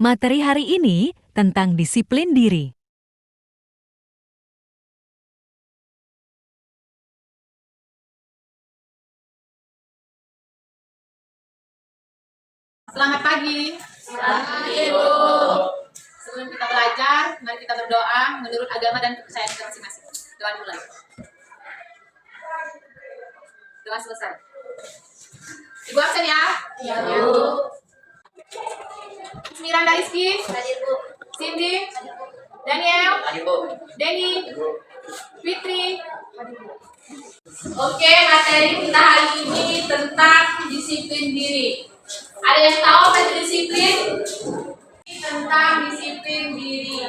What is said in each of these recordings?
Materi hari ini tentang disiplin diri. Selamat pagi. Selamat pagi, Ibu. Sebelum kita belajar, mari kita berdoa menurut agama dan kepercayaan kita masing-masing. Doa mulai. Doa selesai. Ibu absen ya? Iya, Bu. Miranda Rizky, Hadir, Bu. Cindy, Daniel, Hadir, Bu. Denny, Fitri. Oke, materi kita hari ini tentang disiplin diri. Ada yang tahu apa itu disiplin? Tentang disiplin diri.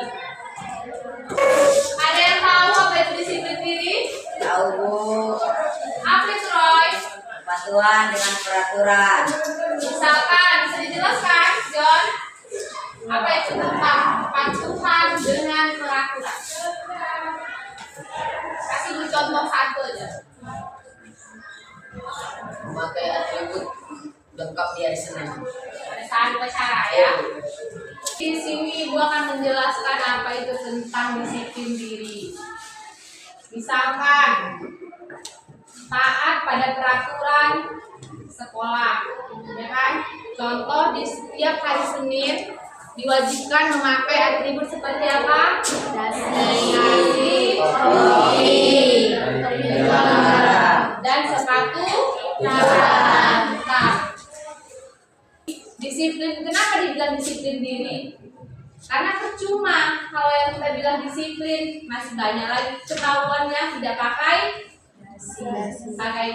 Ada yang tahu apa itu disiplin diri? Tahu, Bu. Apa itu, Roy? Kepatuhan dengan peraturan. Misalkan, bisa dijelaskan, John? Apa itu tentang kepatuhan dengan peraturan? Kasih dulu contoh satu aja. Memakai atribut lengkap di hari Senin. Pada saat upacara ya. Di sini Ibu akan menjelaskan apa itu tentang disiplin diri. Misalkan taat pada peraturan sekolah, ya kan? Contoh di setiap hari Senin diwajibkan memakai atribut seperti apa? Dasi, topi, dan sepatu rangka. Disiplin, kenapa dibilang disiplin diri? Karena percuma kalau yang kita bilang disiplin, masih banyak lagi ketahuannya tidak pakai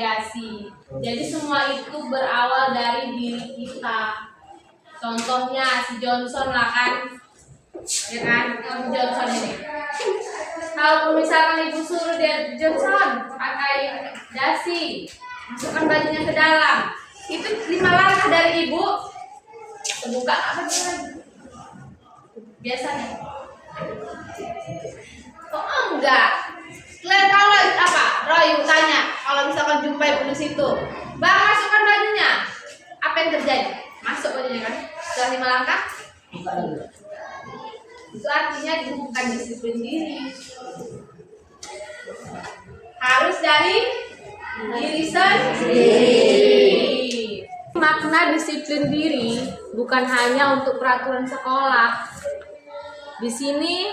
dasi. Jadi semua itu berawal dari diri kita. Contohnya si Johnson lah kan, ya kan, si Johnson ini. Kalau misalkan ibu suruh dia Johnson pakai dasi, masukkan bajunya ke dalam, itu 5 langkah dari ibu terbuka apa sih biasanya? Kok enggak? Kalian tahu apa? Roy tanya, kalau misalkan jumpa ibu di situ, bang masukkan bajunya, apa yang terjadi? Masuk bajunya kan? Setelah 5 langkah, itu artinya bukan disiplin diri. Harus dari diri sendiri. Makna disiplin diri bukan hanya untuk peraturan sekolah. Di sini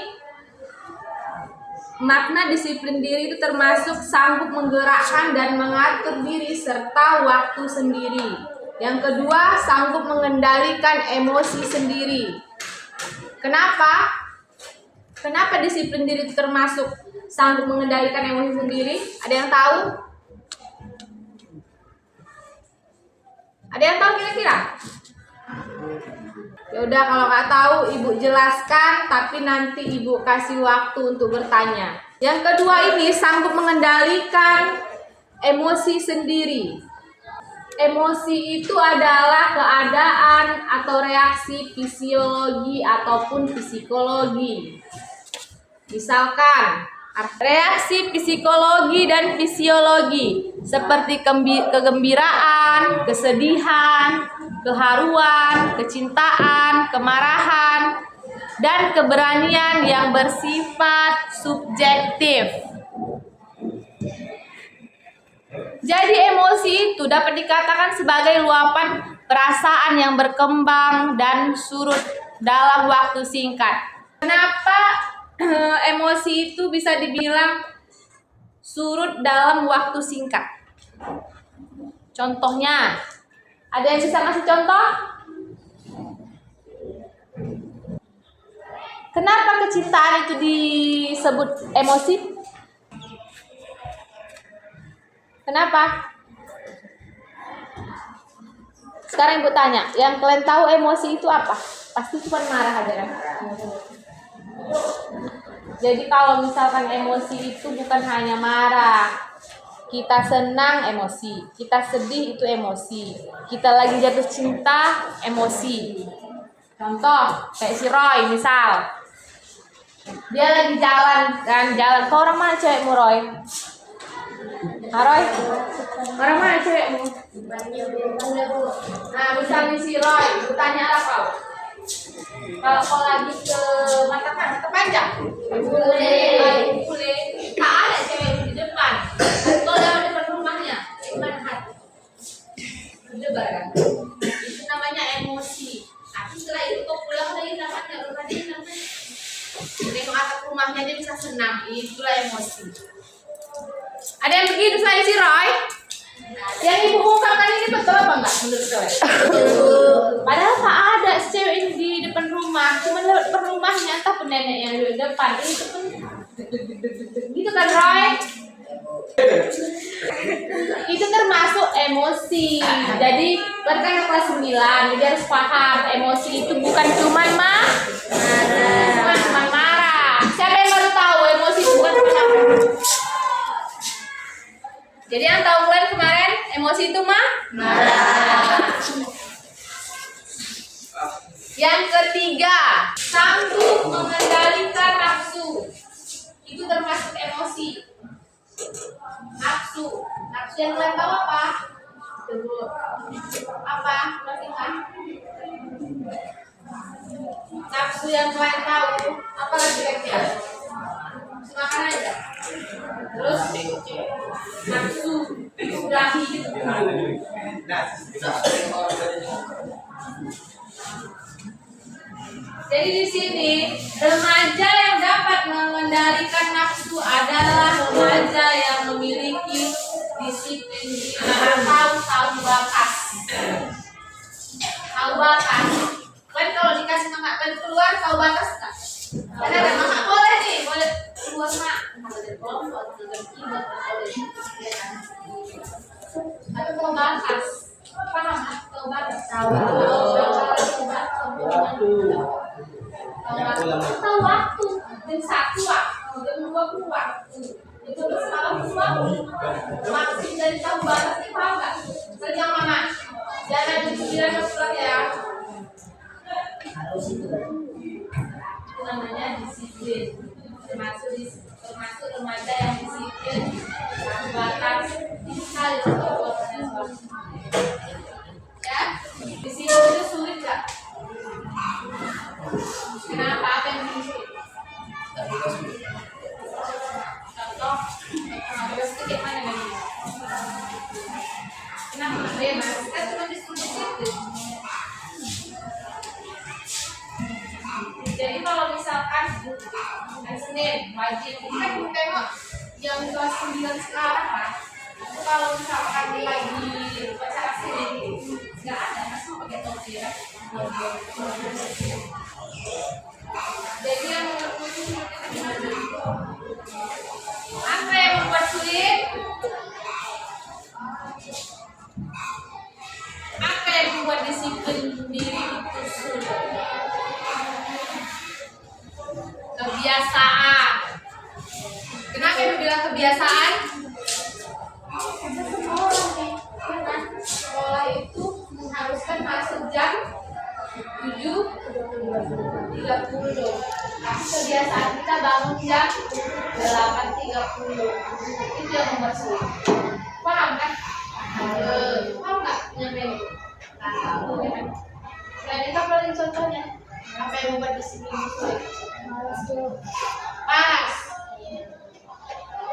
makna disiplin diri itu termasuk sanggup menggerakkan dan mengatur diri serta waktu sendiri. Yang kedua, sanggup mengendalikan emosi sendiri. Kenapa? Kenapa disiplin diri itu termasuk sanggup mengendalikan emosi sendiri? Ada yang tahu? Ada yang tahu kira-kira? Ya udah, kalau nggak tahu ibu jelaskan, tapi nanti ibu kasih waktu untuk bertanya. Yang kedua ini sanggup mengendalikan emosi sendiri. Emosi itu adalah keadaan atau reaksi fisiologi ataupun psikologi. Misalkan reaksi psikologi dan fisiologi seperti kegembiraan, kesedihan, keharuan, kecintaan, kemarahan, dan keberanian yang bersifat subjektif. Jadi emosi itu dapat dikatakan sebagai luapan perasaan yang berkembang dan surut dalam waktu singkat. Kenapa emosi itu bisa dibilang surut dalam waktu singkat? Contohnya, ada yang bisa ngasih contoh? Kenapa kecintaan itu disebut emosi? Kenapa? Sekarang ibu tanya, yang kalian tahu emosi itu apa? Pasti cuma marah aja kan? Jadi kalau misalkan emosi itu bukan hanya marah, kita senang emosi, kita sedih itu emosi, kita lagi jatuh cinta emosi. Contoh kayak si Roy misal, dia lagi jalan, ke orang mana cewekmu Roy? Roy, orang mana cewekmu? Nah misalnya si Roy, bertanya apa kau? Kalau lagi ke mata panjang, boleh. Tak ada cewek di depan. Kalau lewat depan rumahnya, gimana hati? Berdebar kan? Itu namanya emosi. Tapi setelah itu kok pulang lagi namanya tengok atap rumahnya dia bisa senang. Itulah emosi. Ada yang begitu selain si Roy? Yang ibu ungkapkan ini betul apa enggak menurut kalian? Padahal tak ada cewek ini di depan rumah, cuma lewat depan rumahnya, entah pun nenek yang di depan. Itu pun gitu kan Roy? Itu termasuk emosi. Jadi berkan kelas 9, jadi harus paham emosi itu bukan cuma marah. Bukan cuma marah. Siapa yang baru tahu emosi itu bukan cuma marah? Jadi yang tahu bulan kemarin emosi itu marah. Yang ketiga, sanggup mengendalikan nafsu. Itu termasuk emosi. Nafsu yang kalian tahu apa? Apa? Nafsu yang kalian tahu apa lagi kira-kira? Makan aja. Terus nafsu birahi gitu. Jadi di sini remaja yang dapat mengendalikan nafsu adalah remaja yang memiliki disiplin diri atau tahu batas. Tahu batas. Kan kalau dikasih mak kan keluar tahu batas tak? Ada mak boleh nih, boleh keluar mak. Atau tahu batas. Paham? Tahu batas. Tahu waktu. Jam 1 waktu, jam 2 waktu. Itu semalam waktu. Maksud dari tahu batas ini paham nggak? Kerja mana? Jangan dikira masuk ya. Itu namanya disiplin. Termasuk remaja yang disiplin, tahu batas. Ini sekali ya. Di sini itu sulit nggak? Kenapa? Apa yang sulit? Contoh, sedikit mana lagi? Kenapa bebas? Kan cuma disuruh disiplin. Jadi kalau misalkan hari Senin wajib kan tengok yang kelas 9 sekarang kan, itu kalau misalkan lagi acara Senin nggak ada, langsung pakai topi ya. Jadi yang apa yang membuat sulit? Apa yang membuat disiplin diri itu sulit? Kebiasaan. Kenapa yang bilang kebiasaan? Sekolah itu mengharuskan masuk jam 7.30. Tapi kebiasaan kita bangun jam 8.30. Itu yang membuat sulit. Paham kan? Paham nggak nyampein itu? Tahu kan? Selain itu apa lagi contohnya? Apa yang membuat disiplin sulit? Malas.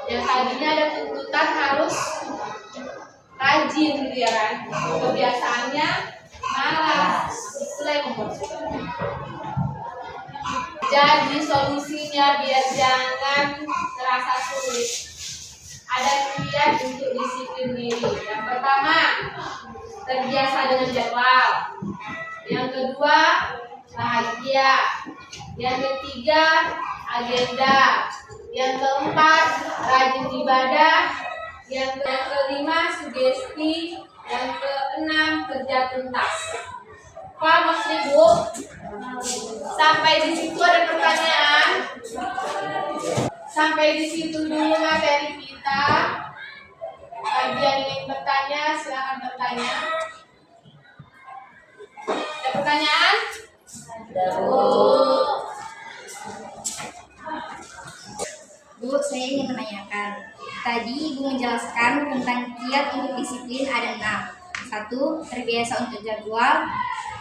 Yang tadinya ada tuntutan harus rajin gitu ya kan? Kebiasaannya malas. Itulah yang membuat sulit. Jadi solusinya biar jangan terasa sulit, ada kiat untuk disiplin diri. Yang pertama, terbiasa dengan jadwal. Yang kedua, bahagia. Yang ketiga, agenda. Yang keempat, rajin ibadah. Yang kelima, sugesti. Yang keenam, kerja tuntas. Paham maksudnya Bu? Sampai di situ ada pertanyaan. Sampai di situ dulu materi kita. Bagi yang ingin bertanya, silakan bertanya. Ada pertanyaan? Bu, saya ingin menanyakan. Tadi Ibu menjelaskan tentang kiat untuk disiplin ada 6. 1. Terbiasa untuk jadwal.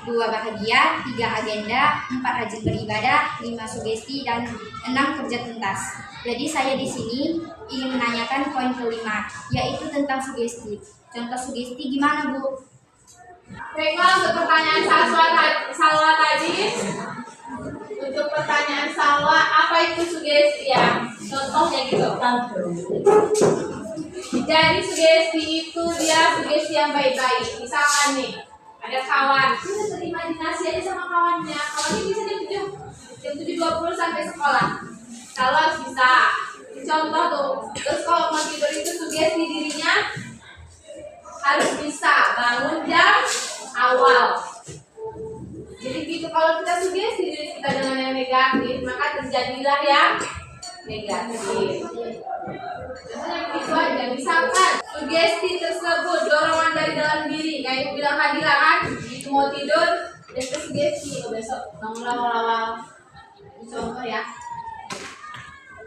2 bahagia, 3 agenda, 4 rajin beribadah, 5 sugesti, dan 6 kerja tuntas. Jadi saya di sini ingin menanyakan poin kelima, yaitu tentang sugesti. Contoh sugesti gimana, Bu? Baiklah, untuk pertanyaan Salwa tadi, untuk pertanyaan Salwa, apa itu sugesti ya? Contohnya gitu. Jadi sugesti itu dia sugesti yang baik-baik. Misalkan nih, ada kawan, kita berimajinasi aja sama kawannya. Kawannya bisa jam 7.20 sampai sekolah. Kalau harus bisa. Contoh tuh. Terus kalau mau tidur itu sugesti dirinya harus bisa bangun jam awal. Jadi gitu, kalau kita sugesti diri kita dengan yang negatif, maka terjadilah yang negatif. Contohnya begitu aja. Misalkan sugesti tersebut dorongan dari dalam diri, kayak ibu bilang tadi lah kan, itu mau tidur dan sugesti besok bangunlah awal-awal. Ini contoh ya.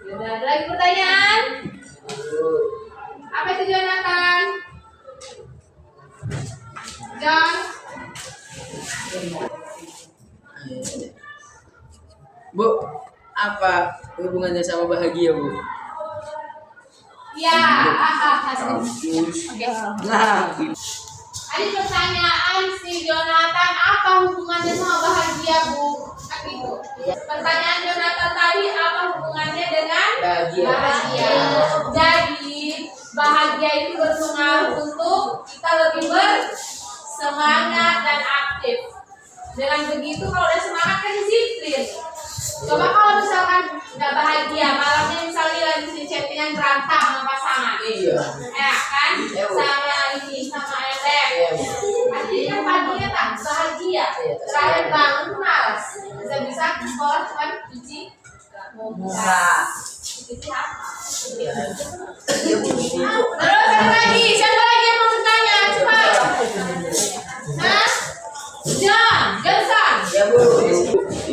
Udah ada lagi pertanyaan? Apa itu Jonathan? John? Bu, apa hubungannya sama bahagia, Bu? Ya, Oke. Nah, Ada pertanyaan si Jonathan, apa hubungannya sama bahagia, Bu? Kan gitu. Pertanyaan Jonathan tadi, apa hubungannya dengan bahagia? Jadi, bahagia itu berpengaruh untuk kita lebih bersemangat dan aktif. Dengan begitu, kalau udah semangat kan disiplin. Coba kalau misalkan nggak bahagia, malamnya misalnya lagi chattingan berantem sama pasangan, iya. ya kan? Iya, Bu. Sama ini, sama elek. Iya, Bu. Pasti kan paginya tak bahagia. Terakhir bangun tuh malas. Bisa-bisa ke sekolah cuma cuci muka. Cuci apa? Ya, Bu. Terus ada lagi, siapa lagi yang mau bertanya? Cepat. Hah? Johnson. Ya, Bu.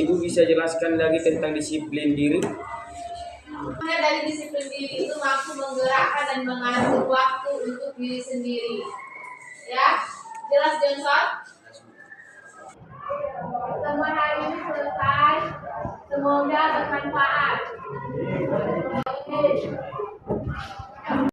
Ibu bisa jelaskan lagi tentang disiplin diri? Dari disiplin diri itu mampu menggerakkan dan mengatur waktu untuk diri sendiri. Ya, jelas Johnson? Pertemuan hari ini selesai. Semoga bermanfaat. Oke.